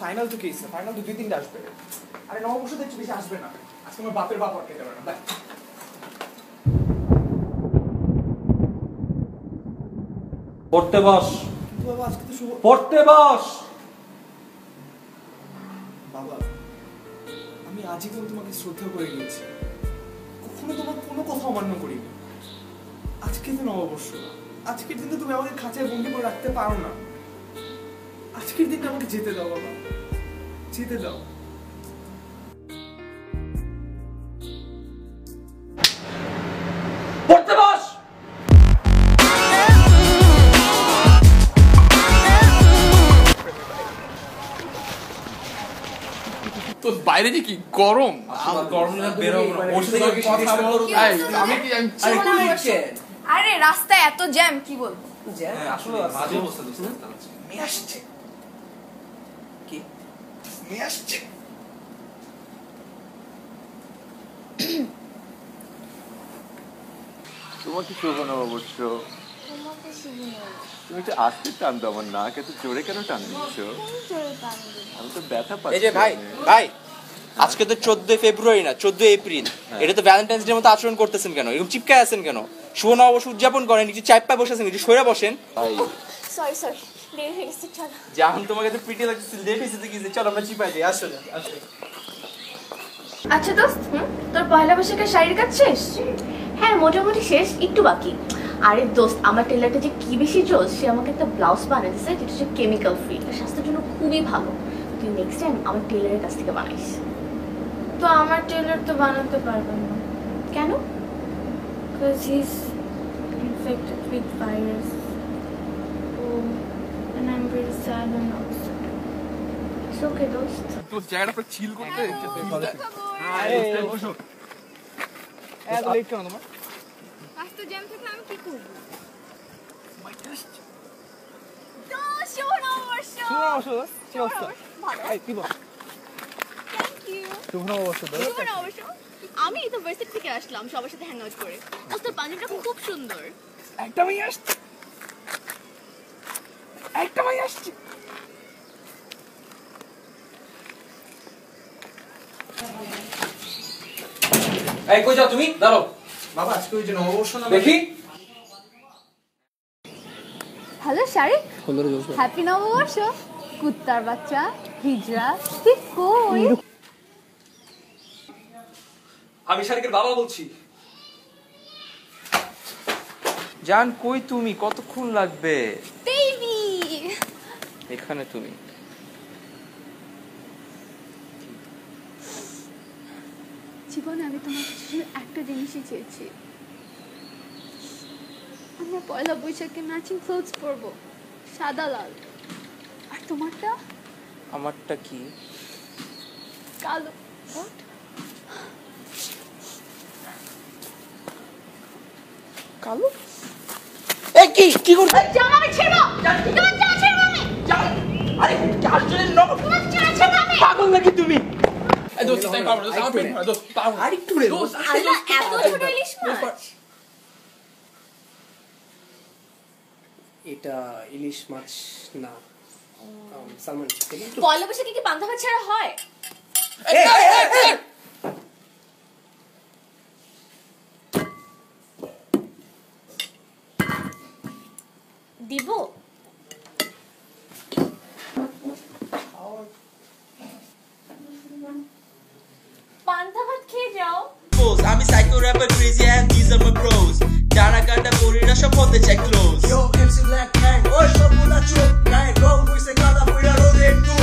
Final তো case final তো 2-3টা আসবে। আরে নববর্ষ দেখছি বেশি আসবে না। আজকে আমার বাপের বাপ আটকে যাবে না। বাই। পড়তে বস। বাবা আজকে তো শুভ। পড়তে বস। বাবা আমি আজীবন তোমাকে শ্রদ্ধা করে গিয়েছি, কখনো তোমার কোনো কথা অমান্য করিনি। আজকে তো নববর্ষ, আজকের দিন তো তুমি আমাকে খাঁচায় বন্দি করে রাখতে পারো না। আজকের দিনটা আমাকে যেতে দাও বাবা, যেতে দাও। পড়তে বস। তো বাইরে যে কি গরম, গরম না বেরো ওর সাথে কথা বল। আমি কি আরে রাস্তায় এত জ্যাম কি বলবো। জ্যাম আসলে বাজে অবস্থা দোস্ত। মেয়ে আসছে। কি মেয়ে আসছে? তোমাকে শুভ নববর্ষ। তুমি একটু আস্তে টান দাও, আমার নাক এত জোরে কেন টান দিচ্ছ? আমি তো ব্যথা পাচ্ছি। এই যে ভাই আজকে তো 14 ফেব্রুয়ারি না 14 এপ্রিল, এটা তো ভ্যালেন্টাইন্স ডে মতো আচরণ করতেছেন কেন? এরকম চিপকায় আছেন কেন? শুভ নববর্ষ উদযাপন করেন, একটু চাপপায় বসে আছেন, একটু সরে বসেন। ভাই সরি দেরি হয়ে গেছে, চলো। যেমন তোমাকে তো পিটি লাগছে, লেট হয়েছে কি? চলো আমরা চিপাই দিই, আসো। আচ্ছা দোস্ত, তোর পয়লা বৈশাখের শাড়ির কাজ শেষ? হ্যাঁ মোটামুটি শেষ, একটু বাকি। আরে দোস্ত আমার টেলারটা যে কি বেশি জোস, সে আমাকে একটা ব্লাউজ বানিয়ে দিয়েছে যেটা হচ্ছে কেমিক্যাল ফ্রি, স্বাস্থ্যের জন্য খুবই ভালো। তুই নেক্সট টাইম আমার টেলারের কাছ থেকে বানাইস। তো আমার টেলার তো বানাতে পারবেন না। কেন? Because he's infected with virus. Oh, and I'm very sad and upset. It's okay, দোস্ত। তো জায়গাটা পুরো চিল করতে আরে বসো। এত লেট কেন তোমার? রাস্তা জ্যাম থাকলে আমি কি করব? তো শুভ নববর্ষ। শুভ নববর্ষ। কি অবস্থা? ভালো। এই কি বল? Thank you. শুভ নববর্ষ। শুভ নববর্ষ। আমি তো ভার্সিটি থেকে আসলাম সবার সাথে হ্যাং আউট করে। তোর পাঞ্জাবিটা খুব সুন্দর। একটা মেয়ে আসছে। একটা মেয়ে আসছে। এই কই যাও তুমি? দাঁড়াও। বাবা আজকে ওই যে নববর্ষ না দেখি। হ্যালো শারিক, হ্যাপি নববর্ষ। কুত্তার বাচ্চা হিজরা, তুই কই? আমি শারিকের বাবা বলছি। জান কই তুমি? কতক্ষণ লাগবে? বেবি এখানে তুমি। জীবনে আমি তোমার কাছে একটা জিনিসই চেয়েছি, আমরা পয়লা বৈশাখে ম্যাচিং ক্লোথস পরবো, সাদা লাল। আর তোমারটা? আমারটা কি? কালো। কালো? এই কি কি করছিস? জামা আমি ছেড়ো। তোমার জামা ছেড়ো আমি। আরে আসলে নক তোমার জামা ছেড়ো আমি। পাগল নাকি তুমি? এই দোস্ত তাই পারবো না, আমার পেট ভরা, দোস্ত পারবো না। আরেকটু রে। আল্লাহ এত ছোট ইলিশ মাছ। এটা ইলিশ মাছ না, সালমন চিকেন। পয়লা বৈশাখে কি পান্তা ভাত ছাড়া হয়? দিব পান্তা ভাত খেয়ে যাও। আমি psycho rapper crazy and this আর মাই ব্রোস, যারা গানটা পড়ি না সব হতে চাই ক্লোজ।